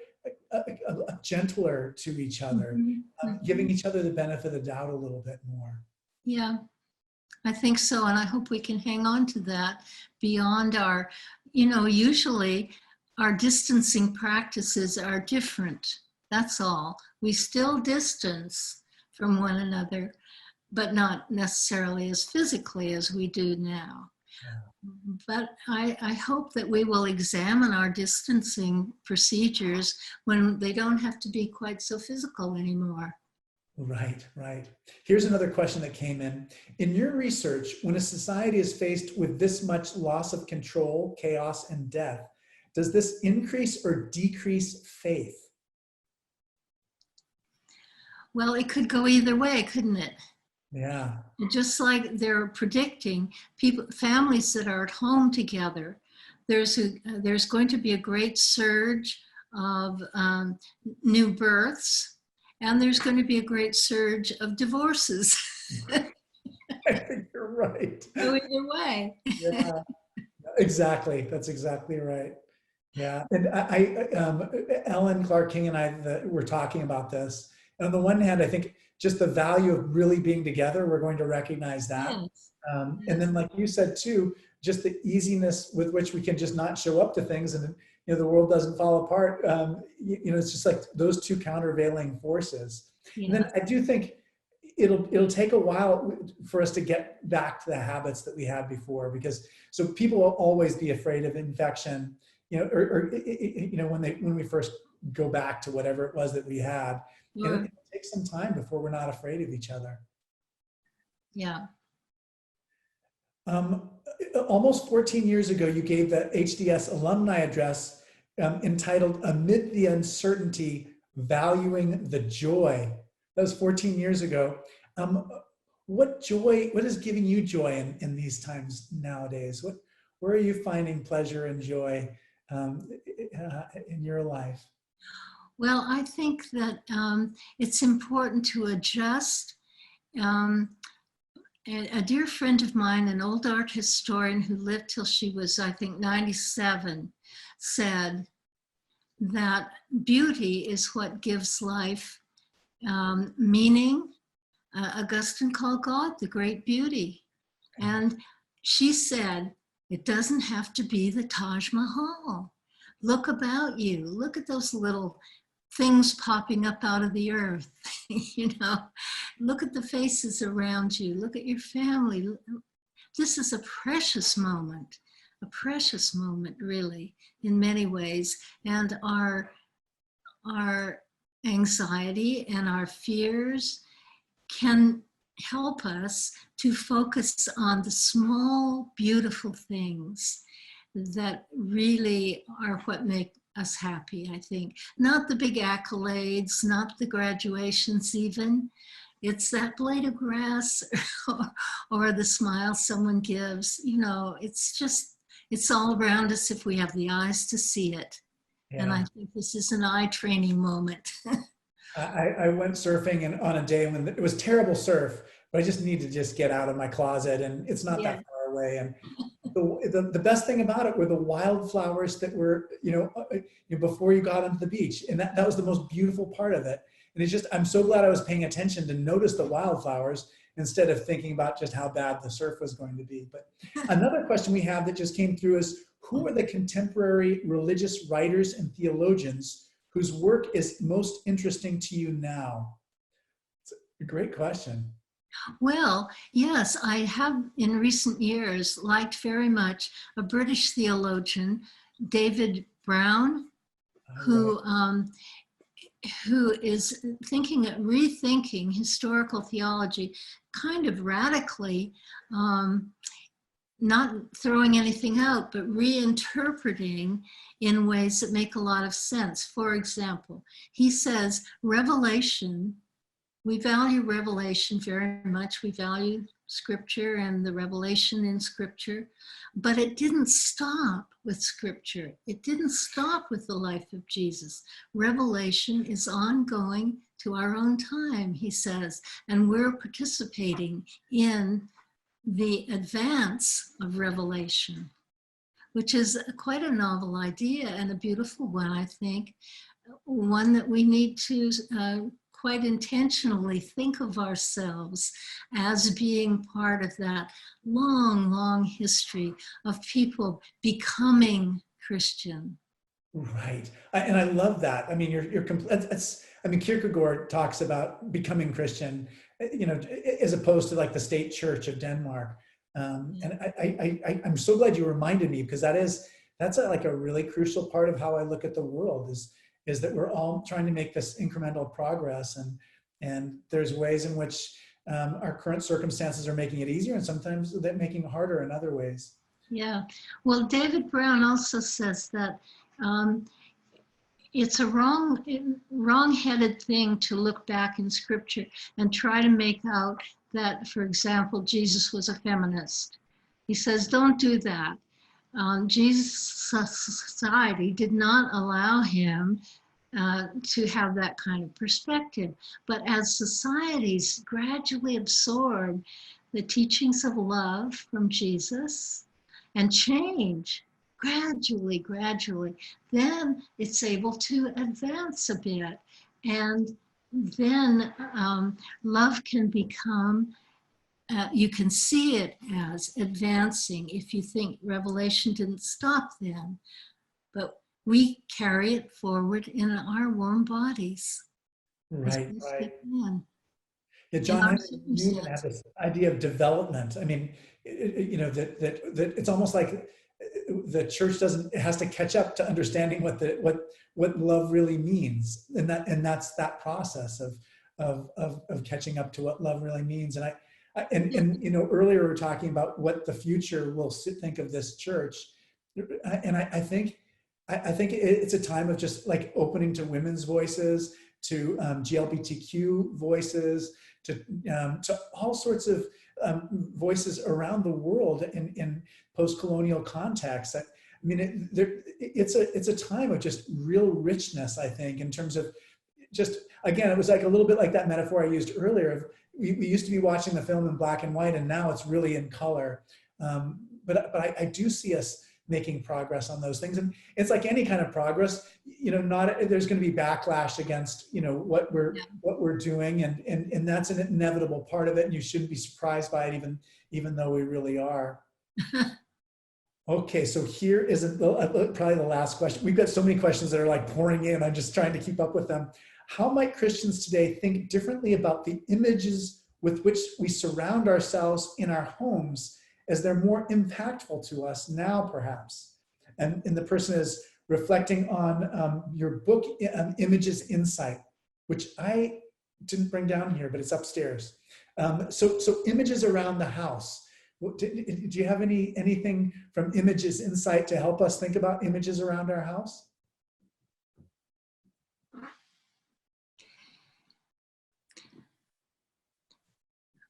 Speaker 1: gentler to each other, giving each other the benefit of the doubt a little bit more.
Speaker 2: Yeah, I think so. And I hope we can hang on to that beyond our, usually our distancing practices are different. That's all. We still distance from one another, but not necessarily as physically as we do now. Yeah. But I hope that we will examine our distancing procedures when they don't have to be quite so physical anymore.
Speaker 1: Right. Here's another question that came in. In your research, when a society is faced with this much loss of control, chaos, and death, does this increase or decrease faith?
Speaker 2: Well, it could go either way, couldn't it?
Speaker 1: Yeah.
Speaker 2: Just like they're predicting, families that are at home together, there's going to be a great surge of new births, and there's going to be a great surge of divorces.
Speaker 1: I think you're right.
Speaker 2: So either way.
Speaker 1: Yeah, exactly. That's exactly right. Yeah, and Ellen Clark King and I were talking about this. And on the one hand, I think just the value of really being together, we're going to recognize that.
Speaker 2: Yes.
Speaker 1: And then, like you said too, just the easiness with which we can just not show up to things, and the world doesn't fall apart. It's just like those two countervailing forces.
Speaker 2: Yeah.
Speaker 1: And then I do think it'll take a while for us to get back to the habits that we had before, because so people will always be afraid of infection, or when we first go back to whatever it was that we had.
Speaker 2: Sure.
Speaker 1: It'll take some time before we're not afraid of each other.
Speaker 2: Yeah.
Speaker 1: Almost 14 years ago, you gave the HDS alumni address entitled "Amid the Uncertainty, Valuing the Joy." That was 14 years ago. What is giving you joy in these times nowadays? Where are you finding pleasure and joy in your life?
Speaker 2: Well, I think that it's important to adjust. A dear friend of mine, an old art historian who lived till she was, I think, 97, said that beauty is what gives life meaning. Augustine called God the great beauty. And she said, it doesn't have to be the Taj Mahal. Look about you. Look at those little things popping up out of the earth. Look at the faces around you. Look at your family. This is a precious moment really, in many ways. And our anxiety and our fears can help us to focus on the small, beautiful things that really are what make us happy, I think. Not the big accolades, not the graduations even. It's that blade of grass or the smile someone gives. It's all around us if we have the eyes to see it. Yeah. And I think this is an eye training moment.
Speaker 1: I went surfing on a day when it was terrible surf, but I just need to just get out of my closet, and it's not that far away. And the best thing about it were the wildflowers that were, before you got onto the beach. And that was the most beautiful part of it. And I'm so glad I was paying attention to notice the wildflowers instead of thinking about just how bad the surf was going to be. But another question we have that just came through is, who are the contemporary religious writers and theologians whose work is most interesting to you now? It's a great question.
Speaker 2: Well, yes, I have in recent years liked very much a British theologian, David Brown, who is rethinking historical theology kind of radically, not throwing anything out, but reinterpreting in ways that make a lot of sense. For example, he says revelation, we value revelation very much. We value scripture and the revelation in scripture, but it didn't stop with scripture. It didn't stop with the life of Jesus. Revelation is ongoing to our own time, he says, and we're participating in the advance of revelation, which is quite a novel idea and a beautiful one, I think, one that we need to quite intentionally think of ourselves as being part of that long, long history of people becoming Christian.
Speaker 1: Right, and I love that. I mean, Kierkegaard talks about becoming Christian, as opposed to like the state church of Denmark. And I'm so glad you reminded me, because that's like a really crucial part of how I look at the world is that we're all trying to make this incremental progress, and there's ways in which our current circumstances are making it easier, and sometimes they're making it harder in other ways.
Speaker 2: Yeah, well, David Brown also says that it's a wrong-headed thing to look back in scripture and try to make out that, for example, Jesus was a feminist. He says, don't do that. Jesus' society did not allow him to have that kind of perspective. But as societies gradually absorbed the teachings of love from Jesus and change gradually, then it's able to advance a bit. And then love can become, you can see it as advancing if you think Revelation didn't stop then. But we carry it forward in our warm bodies.
Speaker 1: Right, right. Yeah,
Speaker 2: In
Speaker 1: John
Speaker 2: our
Speaker 1: Henry Newman had
Speaker 2: circumstances.
Speaker 1: this idea of development. I mean, you know, that it's almost like the church it has to catch up to understanding what love really means, and that's that process of catching up to what love really means. And you know, earlier we were talking about what the future will think of this church, and I think it's a time of just like opening to women's voices, to GLBTQ voices, to all sorts of voices around the world in post-colonial contexts. I mean, it's a time of just real richness, I think, in terms of just, again, it was like a little bit like that metaphor I used earlier of we used to be watching the film in black and white, and now it's really in color. But I do see us making progress on those things, and it's like any kind of progress, you know, there's going to be backlash against, you know, what we're doing, and that's an inevitable part of it, and you shouldn't be surprised by it, even though we really are. Okay, so here is probably the last question. We've got so many questions that are like pouring in. I'm just trying to keep up with them. How might Christians today think differently about the images with which we surround ourselves in our homes, as they're more impactful to us now, perhaps? And the person is reflecting on your book, Images Insight, which I didn't bring down here, but it's upstairs. So images around the house. Do you have anything from Images Insight to help us think about images around our house?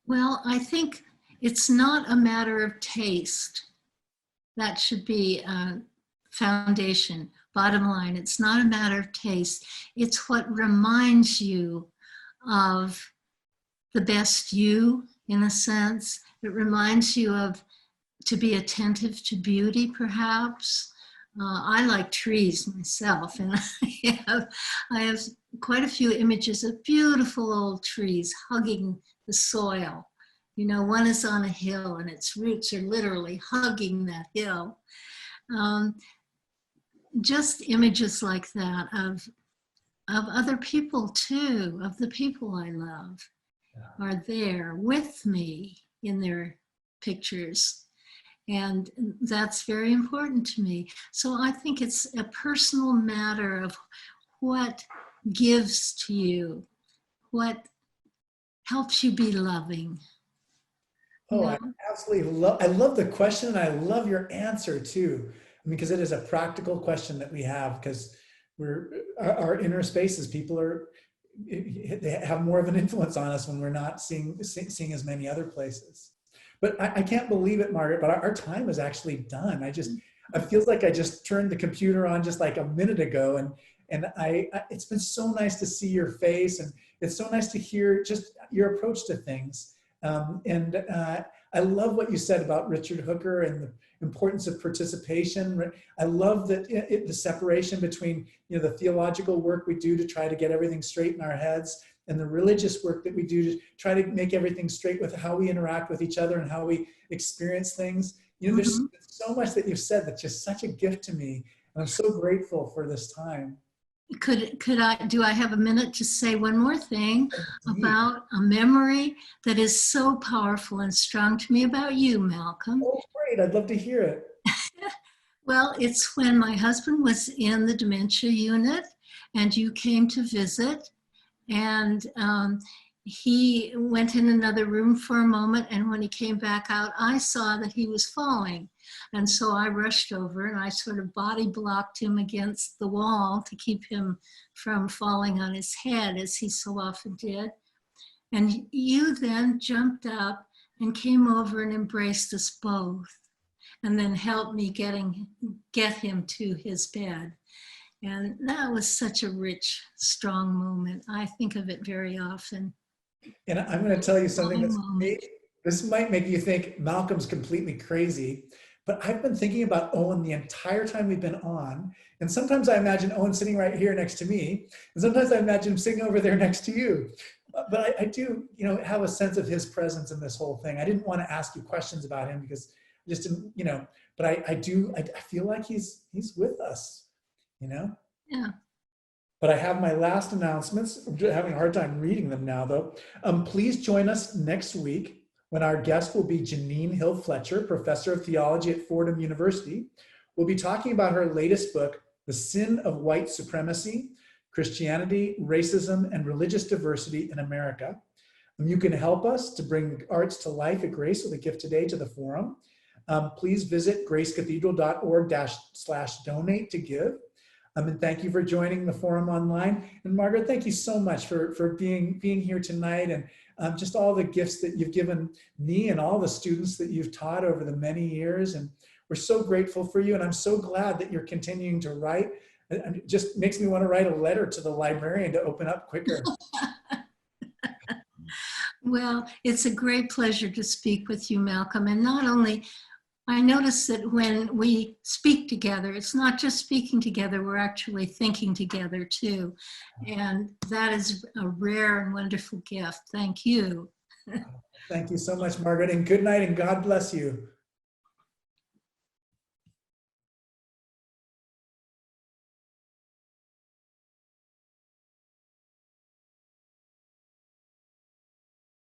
Speaker 2: Well, I think it's not a matter of taste. That should be a foundation. Bottom line, it's not a matter of taste. It's what reminds you of the best you, in a sense. It reminds you to be attentive to beauty, perhaps. I like trees myself, and I have quite a few images of beautiful old trees hugging the soil. You know, one is on a hill and its roots are literally hugging that hill. Just images like that of other people too, of the people I love, are there with me in their pictures. And that's very important to me. So I think it's a personal matter of what gives to you, what helps you be loving.
Speaker 1: Oh, I absolutely love the question, and I love your answer too. I mean, because it is a practical question that we have, because our inner spaces, they have more of an influence on us when we're not seeing as many other places. But I can't believe it, Margaret, but our time is actually done. It feels like I just turned the computer on just like a minute ago, and it's been so nice to see your face, and it's so nice to hear just your approach to things. I love what you said about Richard Hooker and the importance of participation. I love that the separation between, you know, the theological work we do to try to get everything straight in our heads, and the religious work that we do to try to make everything straight with how we interact with each other and how we experience things. You know, there's so much that you've said that's just such a gift to me, and I'm so grateful for this time.
Speaker 2: Do I have a minute to say one more thing about a memory that is so powerful and strong to me about you, Malcolm?
Speaker 1: Oh, great. I'd love to hear it.
Speaker 2: Well, it's when my husband was in the dementia unit and you came to visit, and he went in another room for a moment, and when he came back out, I saw that he was falling. And so I rushed over and I sort of body blocked him against the wall to keep him from falling on his head, as he so often did. And you then jumped up and came over and embraced us both, and then helped me get him to his bed. And that was such a rich, strong moment. I think of it very often.
Speaker 1: And I'm going to tell you something that's This might make you think Malcolm's completely crazy, but I've been thinking about Owen the entire time we've been on. And sometimes I imagine Owen sitting right here next to me. And sometimes I imagine him sitting over there next to you. But I do, have a sense of his presence in this whole thing. I didn't want to ask you questions about him because I just didn't, but I feel like he's with us,
Speaker 2: Yeah.
Speaker 1: But I have my last announcements. I'm having a hard time reading them now, though. Please join us next week when our guest will be Janine Hill Fletcher, professor of theology at Fordham University. We'll be talking about her latest book, The Sin of White Supremacy, Christianity, Racism, and Religious Diversity in America. You can help us to bring the arts to life at Grace with a gift today to the forum. Please visit gracecathedral.org/donate to give. And thank you for joining the forum online. And Margaret, thank you so much for being here tonight, and just all the gifts that you've given me and all the students that you've taught over the many years. And we're so grateful for you. And I'm so glad that you're continuing to write. It just makes me want to write a letter to the librarian to open up quicker.
Speaker 2: Well, it's a great pleasure to speak with you, Malcolm. And not only, I notice that when we speak together, it's not just speaking together, we're actually thinking together too. And that is a rare and wonderful gift. Thank you.
Speaker 1: Thank you so much, Margaret, and good night and God bless you.